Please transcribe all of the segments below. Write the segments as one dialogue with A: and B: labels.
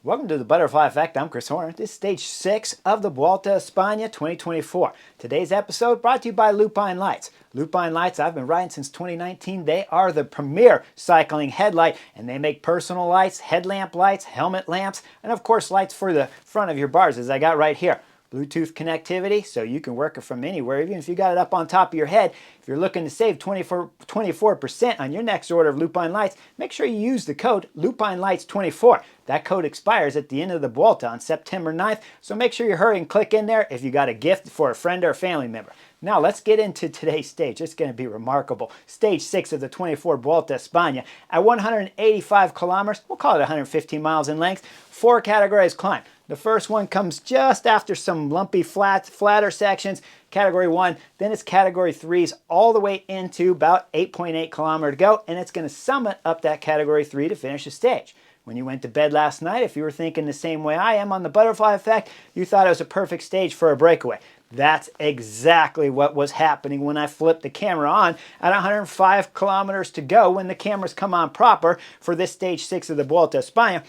A: Welcome to the Butterfly Effect. I'm Garrett Horner. This is stage 6 of the Vuelta a España 2024. Today's episode brought to you by Lupine Lights. Lupine Lights, I've been riding since 2019. They are the premier cycling headlight, and they make personal lights, headlamp lights, helmet lamps, and of course lights for the front of your bars, as I got right here. Bluetooth connectivity, so you can work it from anywhere, even if you got it up on top of your head. If you're looking to save 24% on your next order of Lupine Lights, make sure you use the code LupineLights24. That code expires at the end of the Vuelta on September 9th, so make sure you hurry and click in there if you got a gift for a friend or a family member. Now let's get into today's stage. It's going to be remarkable. Stage 6 of the 24 Vuelta a España at 185 kilometers, we'll call it 115 miles in length, 4 categorized climb. The first one comes just after some lumpy, flatter sections, Category 1. Then it's Category 3s all the way into about 8.8 kilometers to go, and it's going to summit up that Category 3 to finish the stage. When you went to bed last night, if you were thinking the same way I am on the Butterfly Effect, you thought it was a perfect stage for a breakaway. That's exactly what was happening when I flipped the camera on at 105 kilometers to go when the cameras come on proper for this stage 6 of the Vuelta a España.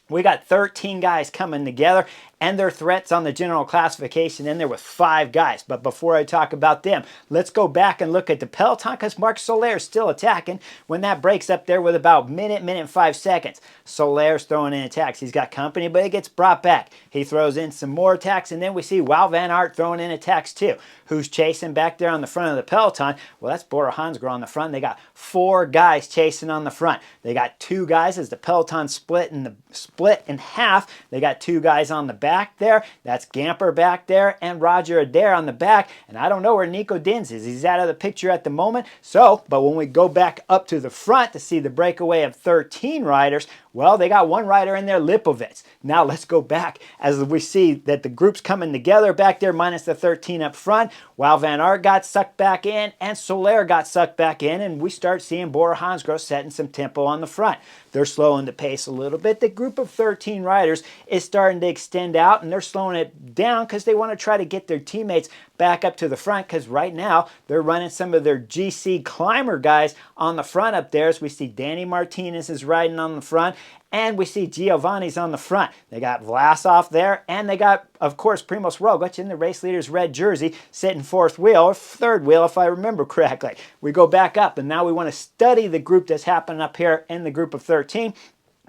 A: We got 13 guys coming together, and their threats on the general classification in there with 5 guys. But before I talk about them, let's go back and look at the peloton because Marc Soler is still attacking when that breaks up there with about minute and 5 seconds. Soler's throwing in attacks. He's got company, but it gets brought back. He throws in some more attacks, and then we see Wout van Aert throwing in attacks too. Who's chasing back there on the front of the peloton? Well, that's Bora Hansgrohe on the front. They got 4 guys chasing on the front. They got 2 guys as the peloton split in half. They got 2 guys on the back there. That's Gamper back there and Roger Adair on the back. And I don't know where Nico Dins is. He's out of the picture at the moment. But when we go back up to the front to see the breakaway of 13 riders, well, they got 1 rider in there, Lipovets. Now let's go back as we see that the group's coming together back there minus the 13 up front. Wout van Aert got sucked back in and Soler got sucked back in, and we start seeing Bora Hansgrohe setting some tempo on the front. They're slowing the pace a little bit. The group of 13 riders is starting to extend out, and they're slowing it down because they want to try to get their teammates back up to the front, because right now they're running some of their GC climber guys on the front up there. As we see Danny Martinez is riding on the front, and we see Giovanni's on the front. They got Vlasov there, and they got, of course, Primoz Roglic in the race leader's red jersey sitting 4th wheel, or 3rd wheel if I remember correctly. We go back up, and now we want to study the group that's happening up here in the group of 13.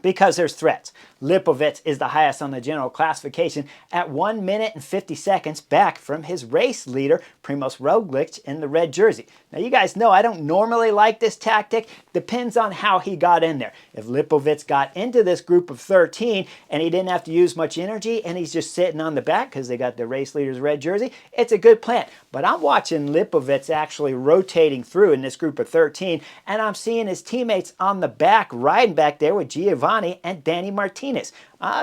A: Because there's threats. Lipovets is the highest on the general classification at 1 minute and 50 seconds back from his race leader, Primoz Roglic, in the red jersey. Now, you guys know I don't normally like this tactic. Depends on how he got in there. If Lipovets got into this group of 13 and he didn't have to use much energy and he's just sitting on the back because they got the race leader's red jersey, it's a good plan. But I'm watching Lipovets actually rotating through in this group of 13, and I'm seeing his teammates on the back riding back there with Giovanni and Danny Martinez.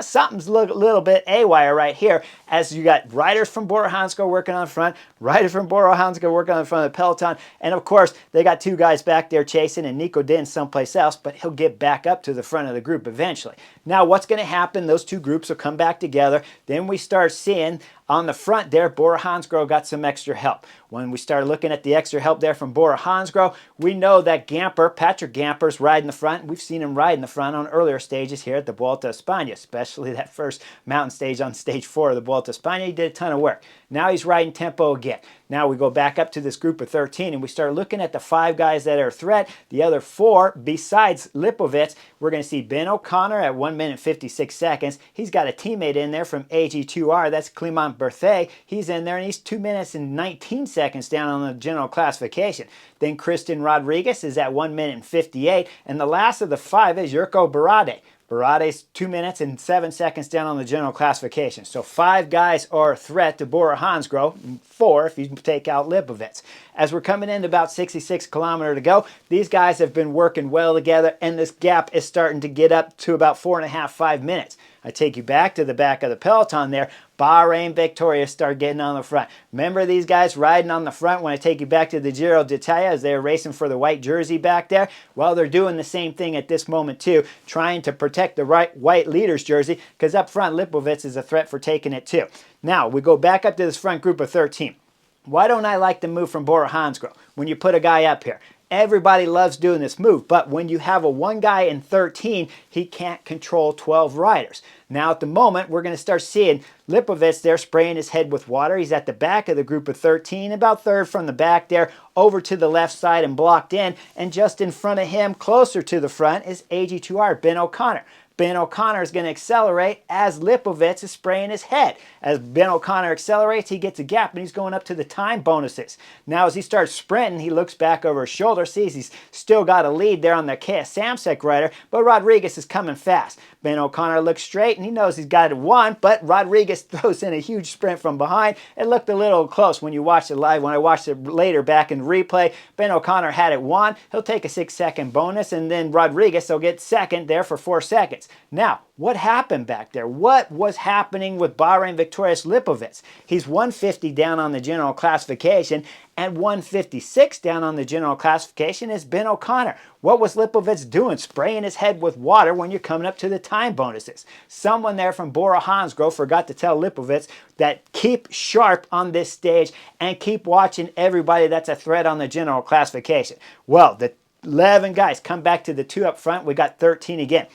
A: Something's a little bit AWire right here, as you got riders from Bora Hansgrohe working on the front, riders from Bora Hansgrohe working on the front of the peloton, and of course they got 2 guys back there chasing, and Nico Dins someplace else, but he'll get back up to the front of the group eventually. Now what's going to happen, those 2 groups will come back together, then we start seeing on the front there, Bora Hansgrohe got some extra help. When we start looking at the extra help there from Bora Hansgrohe, we know that Patrick Gamper's riding the front. We've seen him ride in the front on earlier stages here at the Vuelta a España, especially that first mountain stage on stage 4 of the Vuelta a España. He did a ton of work. Now he's riding tempo again. Now we go back up to this group of 13 and we start looking at the 5 guys that are a threat. The other 4, besides Lipovets, we're going to see Ben O'Connor at 1 minute 56 seconds. He's got a teammate in there from AG2R. That's Clement Berthet. He's in there and he's 2 minutes and 19 seconds down on the general classification. Then Kristen Rodriguez is at 1 minute and 58. And the last of the 5 is Jurko Barade. Barade's 2 minutes and 7 seconds down on the general classification. So 5 guys are a threat to Bora Hansgrohe, 4 if you take out Lipovets. As we're coming into about 66 kilometers to go, these guys have been working well together, and this gap is starting to get up to about 4.5, 5 minutes. I take you back to the back of the peloton there. Bahrain Victoria start getting on the front. Remember these guys riding on the front when I take you back to the Giro d'Italia as they're racing for the white jersey back there? Well, they're doing the same thing at this moment too, trying to protect the white leader's jersey, because up front Lipovets is a threat for taking it too. Now, we go back up to this front group of 13. Why don't I like the move from Bora Hansgrohe when you put a guy up here? Everybody loves doing this move, but when you have a one guy in 13, he can't control 12 riders. Now at the moment, we're going to start seeing Lipovitz there spraying his head with water. He's at the back of the group of 13, about third from the back there, over to the left side and blocked in. And just in front of him, closer to the front, is AG2R, Ben O'Connor. Ben O'Connor is going to accelerate as Lipovitz is spraying his head. As Ben O'Connor accelerates, he gets a gap, and he's going up to the time bonuses. Now, as he starts sprinting, he looks back over his shoulder, sees he's still got a lead there on the Samsic rider, but Rodriguez is coming fast. Ben O'Connor looks straight, and he knows he's got it won, but Rodriguez throws in a huge sprint from behind. It looked a little close when you watched it live. When I watched it later back in replay, Ben O'Connor had it won. He'll take a 6-second bonus, and then Rodriguez will get second there for 4 seconds. Now, what happened back there? What was happening with Bahrain victorious Lipovitz? He's 150 down on the general classification, and 156 down on the general classification is Ben O'Connor. What was Lipovitz doing? Spraying his head with water when you're coming up to the time bonuses. Someone there from Bora Hansgrohe forgot to tell Lipovitz that keep sharp on this stage and keep watching everybody that's a threat on the general classification. Well, the 11 guys come back to the 2 up front. We got 13 again.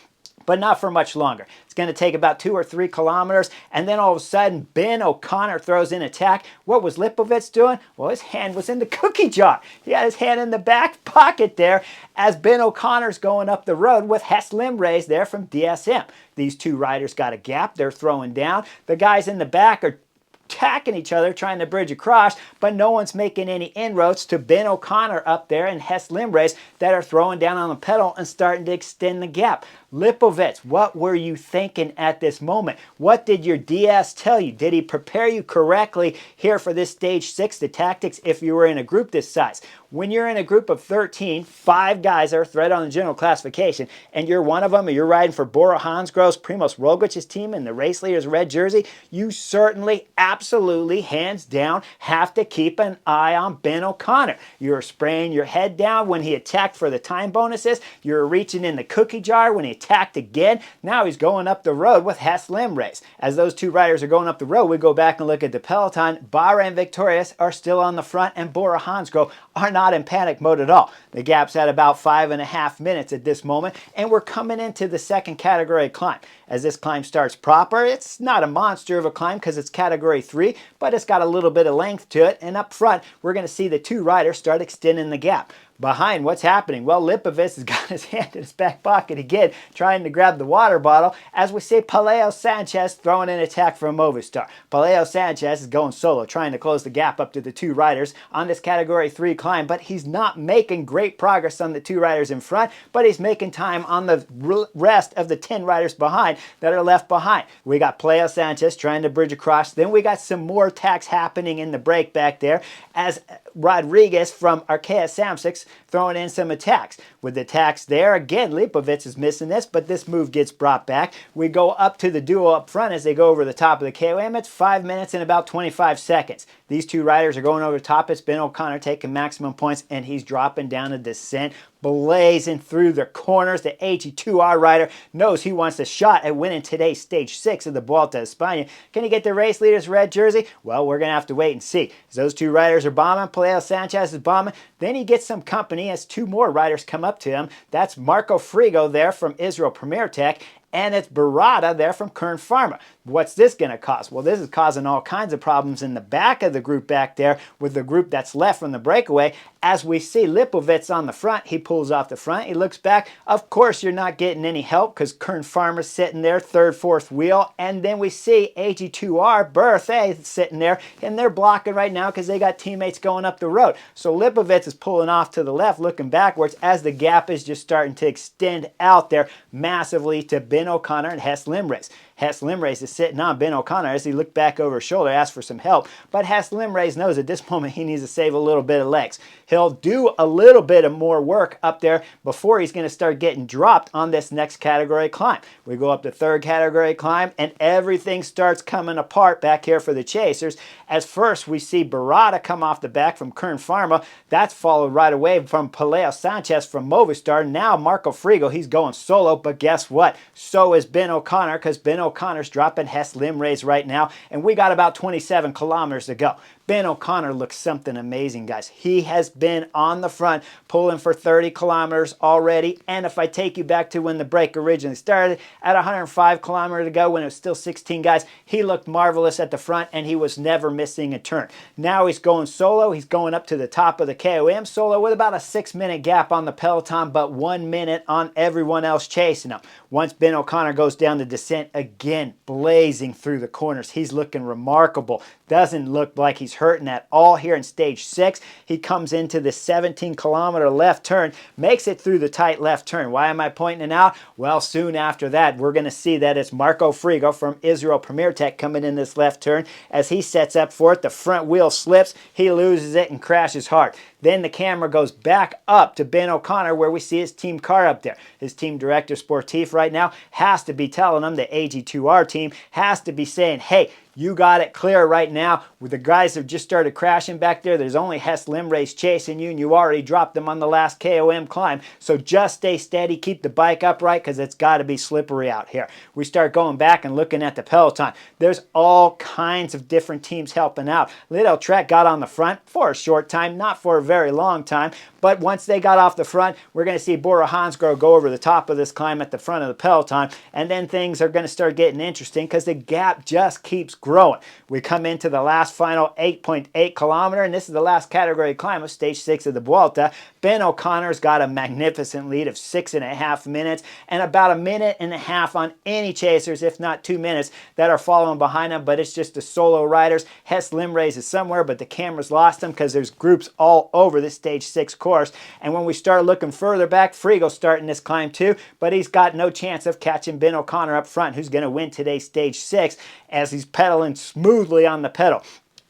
A: But not for much longer. It's going to take about 2 or 3 kilometers, and then all of a sudden, Ben O'Connor throws in attack. What was Lipovitz doing? Well, his hand was in the cookie jar. He had his hand in the back pocket there as Ben O'Connor's going up the road with Hess Limrays there from DSM. These 2 riders got a gap. They're throwing down. The guys in the back are attacking each other, trying to bridge across, but no one's making any inroads to Ben O'Connor up there and Hess Limrays that are throwing down on the pedal and starting to extend the gap. Lipovitz, what were you thinking at this moment? What did your DS tell you? Did he prepare you correctly here for this stage 6, the tactics, if you were in a group this size? When you're in a group of 13, 5 guys are a threat on the general classification, and you're one of them, and you're riding for Bora Hansgrohe's Primoz Roglic's team in the race leader's red jersey, you certainly, absolutely, hands down, have to keep an eye on Ben O'Connor. You're spraying your head down when he attacked for the time bonuses. You're reaching in the cookie jar when he attacked again. Now he's going up the road with Hess Limrays. As those 2 riders are going up the road, we go back and look at the peloton. Bahrain victorious are still on the front, and Bora Hansgrohe are not in panic mode at all. The gap's at about 5.5 minutes at this moment, and we're coming into the second category climb. As this climb starts proper, it's not a monster of a climb because it's category 3, but it's got a little bit of length to it, and up front, we're going to see the 2 riders start extending the gap. Behind, what's happening? Well, Lipovitz has got his hand in his back pocket again, trying to grab the water bottle, as we see Paleo Sanchez throwing an attack from Movistar. Paleo Sanchez is going solo, trying to close the gap up to the 2 riders on this Category 3 climb, but he's not making great progress on the 2 riders in front, but he's making time on the rest of the 10 riders behind that are left behind. We got Paleo Sanchez trying to bridge across. Then we got some more attacks happening in the break back there, as Rodriguez from Arkea Samsic throwing in some attacks. With the attacks there, again, Lipovitz is missing this, but this move gets brought back. We go up to the duo up front as they go over the top of the KOM. It's 5 minutes and about 25 seconds. These 2 riders are going over the top. It's Ben O'Connor taking maximum points, and he's dropping down a descent, blazing through the corners. The AG2R rider knows he wants a shot at winning today's stage 6 of the Vuelta a España. Can he get the race leader's red jersey? Well, we're going to have to wait and see. As those 2 riders are bombing, Paleo Sanchez is bombing. Then he gets some company as 2 more riders come up to him. That's Marco Frigo there from Israel Premier Tech, and it's Barada there from Kern Pharma. What's this going to cause? Well, this is causing all kinds of problems in the back of the group back there with the group that's left from the breakaway. As we see Lipovitz on the front, he pulls off the front, he looks back. Of course, you're not getting any help because Kern Pharma's sitting there, 3rd, 4th wheel. And then we see AG2R, Berthe, sitting there, and they're blocking right now because they got teammates going up the road. So Lipovitz is pulling off to the left, looking backwards as the gap is just starting to extend out there massively to Ben O'Connor and Hess Limrays. Hess Limrays is sitting on Ben O'Connor as he looked back over his shoulder, asked for some help. But Hess Limrays knows at this moment he needs to save a little bit of legs. He'll do a little bit of more work up there before he's going to start getting dropped on this next category climb. We go up to 3rd category climb, and everything starts coming apart back here for the chasers. As first we see Barada come off the back from Kern Pharma. That's followed right away from Paleo Sanchez from Movistar. Now Marco Frigo, he's going solo, but guess what? So is Ben O'Connor, because Ben O'Connor's dropping Hess Limrays right now, and we got about 27 kilometers to go. Ben O'Connor looks something amazing, guys. He has been on the front, pulling for 30 kilometers already. And if I take you back to when the break originally started, at 105 kilometers to go, when it was still 16 guys, he looked marvelous at the front, and he was never missing a turn. Now he's going solo. He's going up to the top of the KOM solo with about a 6-minute gap on the peloton, but 1 minute on everyone else chasing him. Once Ben O'Connor goes down the descent, again, blazing through the corners. He's looking remarkable. Doesn't look like he's hurting at all here in stage 6. He comes into the 17-kilometer left turn, makes it through the tight left turn. Why am I pointing it out? Well, soon after that, we're going to see that it's Marco Frigo from Israel Premier Tech coming in this left turn. As he sets up for it, the front wheel slips, he loses it and crashes hard. Then the camera goes back up to Ben O'Connor, where we see his team car up there. His team director sportif right now has to be telling him, the AG2R team has to be saying, hey, you got it clear right now. With the guys that just started crashing back there, there's only Hess Limrays chasing you, and you already dropped them on the last KOM climb. So just stay steady, keep the bike upright, because it's got to be slippery out here. We start going back and looking at the peloton. There's all kinds of different teams helping out. Lidl Trek got on the front for a short time, not for a very long time, but once they got off the front, we're going to see Bora Hansgrohe go over the top of this climb at the front of the peloton, and then things are going to start getting interesting because the gap just keeps growing. We come into the last final 8.8 kilometer, and this is the last category climb of stage 6 of the Vuelta. Ben O'Connor's got a magnificent lead of 6.5 minutes, and about 1.5 minutes on any chasers, if not 2 minutes, that are following behind him, but it's just the solo riders. Hess Limrays is somewhere, but the camera's lost him because there's groups all over this stage 6 course. And when we start looking further back, Frigo's starting this climb too, but he's got no chance of catching Ben O'Connor up front, who's going to win today's stage 6, as he's pedaling smoothly on the pedal.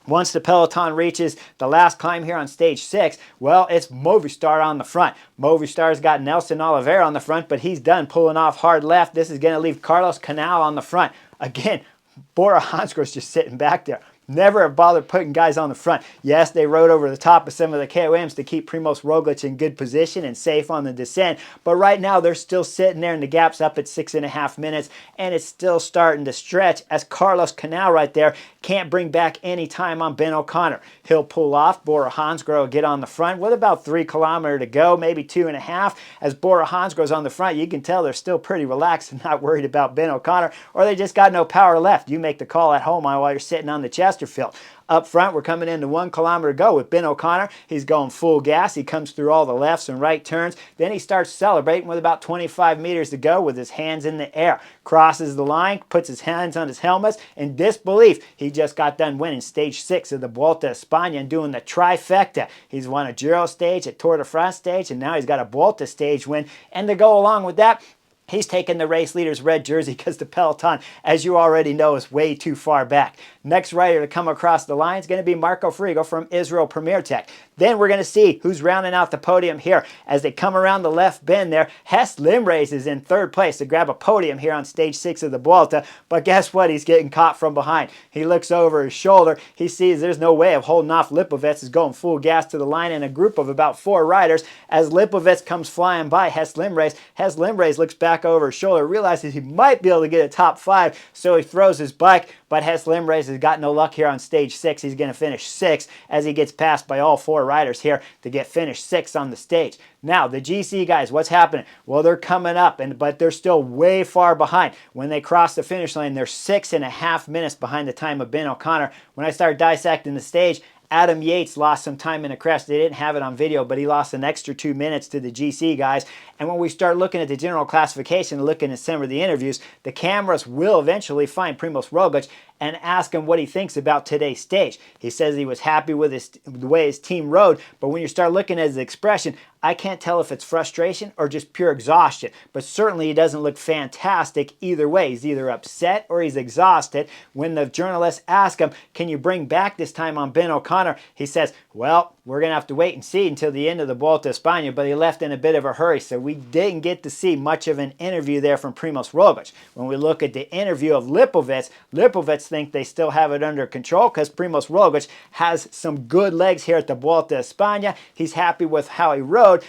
A: Once the peloton reaches the last climb here on stage 6, well, it's Movistar on the front. Movistar's got Nelson Oliveira on the front, but he's done pulling off hard left. This is going to leave Carlos Canal on the front. Again, Bora Hansgrohe's just sitting back there. Never have bothered putting guys on the front. Yes, they rode over the top of some of the KOMs to keep Primoz Roglic in good position and safe on the descent. But right now, they're still sitting there, and the gap's up at 6.5 minutes, and it's still starting to stretch as Carlos Canal right there can't bring back any time on Ben O'Connor. He'll pull off. Bora Hansgrohe will get on the front with about 3 kilometers to go, maybe 2.5. As Bora Hansgrohe's on the front, you can tell they're still pretty relaxed and not worried about Ben O'Connor, or they just got no power left. You make the call at home while you're sitting on the Chesterfield. Up front, we're coming into 1 kilometer to go with Ben O'Connor. He's going full gas. He comes through all the lefts and right turns. Then he starts celebrating with about 25 meters to go with his hands in the air. Crosses the line, puts his hands on his helmets in disbelief. He just got done winning stage 6 of the Vuelta a España and doing the trifecta. He's won a Giro stage, a Tour de France stage, and now he's got a Vuelta stage win. And to go along with that, he's taking the race leader's red jersey because the peloton, as you already know, is way too far back. Next rider to come across the line is going to be Marco Frigo from Israel Premier Tech. Then we're going to see who's rounding out the podium here. As they come around the left bend there, Hess Limrays is in 3rd place to grab a podium here on stage 6 of the Vuelta. But guess what? He's getting caught from behind. He looks over his shoulder. He sees there's no way of holding off Lipovets. Is going full gas to the line in a group of about 4 riders. As Lipovets comes flying by Hess Limrays looks back over his shoulder, realizes he might be able to get a top 5, so he throws his bike. But Hess Limrays has got no luck here on stage 6. He's going to finish 6th as he gets passed by all 4 riders here to get finished 6th on the stage. Now, the GC guys, what's happening? Well, they're coming up, but they're still way far behind. When they cross the finish line, they're 6.5 minutes behind the time of Ben O'Connor. When I start dissecting the stage, Adam Yates lost some time in a crash. They didn't have it on video, but he lost an extra 2 minutes to the GC guys. And when we start looking at the general classification and looking at some of the interviews, the cameras will eventually find Primoz Roglic and ask him what he thinks about today's stage. He says he was happy with the way his team rode, but when you start looking at his expression, I can't tell if it's frustration or just pure exhaustion, but certainly he doesn't look fantastic either way. He's either upset or he's exhausted. When the journalists ask him, can you bring back this time on Ben O'Connor? He says, well, we're going to have to wait and see until the end of the Vuelta a España, but he left in a bit of a hurry, so we didn't get to see much of an interview there from Primoz Roglic. When we look at the interview of Lipovets think they still have it under control because Primoz Roglic has some good legs here at the Vuelta a España. He's happy with how he rode,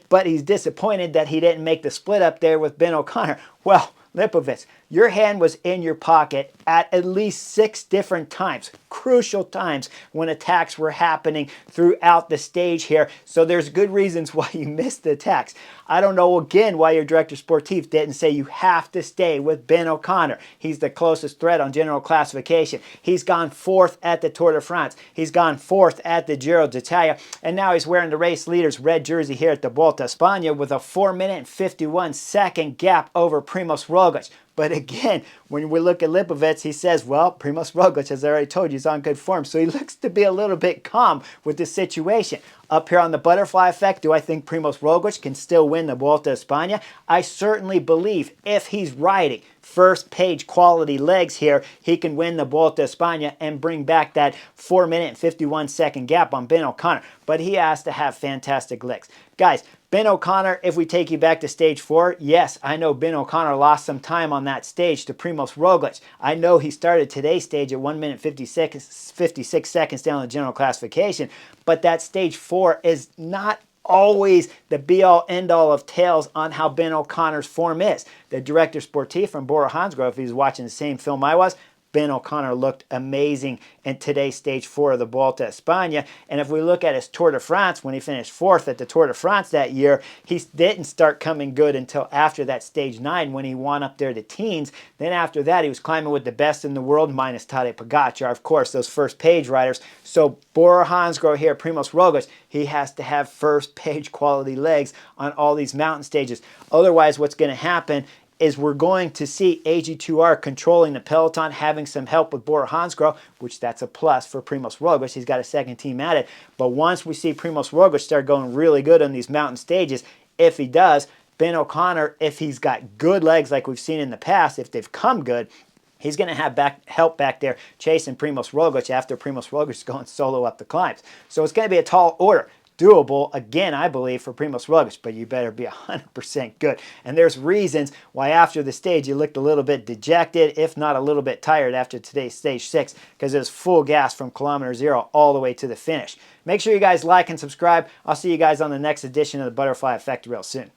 A: but he's disappointed that he didn't make the split up there with Ben O'Connor. Well, Lipovitz, your hand was in your pocket at least 6 different times, crucial times when attacks were happening throughout the stage here. So there's good reasons why you missed the attacks. I don't know, again, why your director sportif didn't say you have to stay with Ben O'Connor. He's the closest threat on general classification. He's gone 4th at the Tour de France. He's gone 4th at the Giro d'Italia. And now he's wearing the race leader's red jersey here at the Vuelta a España with a 4-minute and 51-second gap over Primoz Roglic. But again, when we look at Lipovitz, he says, well, Primoz Roglic, as I already told you, is on good form. So he looks to be a little bit calm with the situation. Up here on the butterfly effect, do I think Primoz Roglic can still win the Vuelta a España? I certainly believe if he's riding first page quality legs here, he can win the Vuelta a España and bring back that 4-minute and 51-second gap on Ben O'Connor. But he has to have fantastic legs. Guys, Ben O'Connor, if we take you back to stage 4, yes, I know Ben O'Connor lost some time on that stage to Primoz Roglic. I know he started today's stage at 1 minute 56 seconds down the general classification, but that stage 4 is not always the be-all, end-all of tales on how Ben O'Connor's form is. The director sportif from Bora Hansgrohe, if he was watching the same film I was, Ben O'Connor looked amazing in today's stage 4 of the Vuelta a España. And if we look at his Tour de France, when he finished 4th at the Tour de France that year, he didn't start coming good until after that stage 9 when he won up there to teens. Then after that, he was climbing with the best in the world, minus Tadej Pogacar, of course, those first page riders. So Bora Hansgrohe here, Primoz Roglic, he has to have first page quality legs on all these mountain stages. Otherwise, what's going to happen is we're going to see AG2R controlling the peloton, having some help with Bora Hansgrohe, which that's a plus for Primoz Roglic. He's got a second team at it. But once we see Primoz Roglic start going really good on these mountain stages, if he does, Ben O'Connor, if he's got good legs like we've seen in the past, if they've come good, he's going to have help back there chasing Primoz Roglic after Primoz Roglic is going solo up the climbs. So it's going to be a tall order. Doable, again, I believe, for Primoz Roglic, but you better be 100% good. And there's reasons why after the stage you looked a little bit dejected, if not a little bit tired after today's stage 6, because it was full gas from kilometer 0 all the way to the finish. Make sure you guys like and subscribe. I'll see you guys on the next edition of the Butterfly Effect real soon.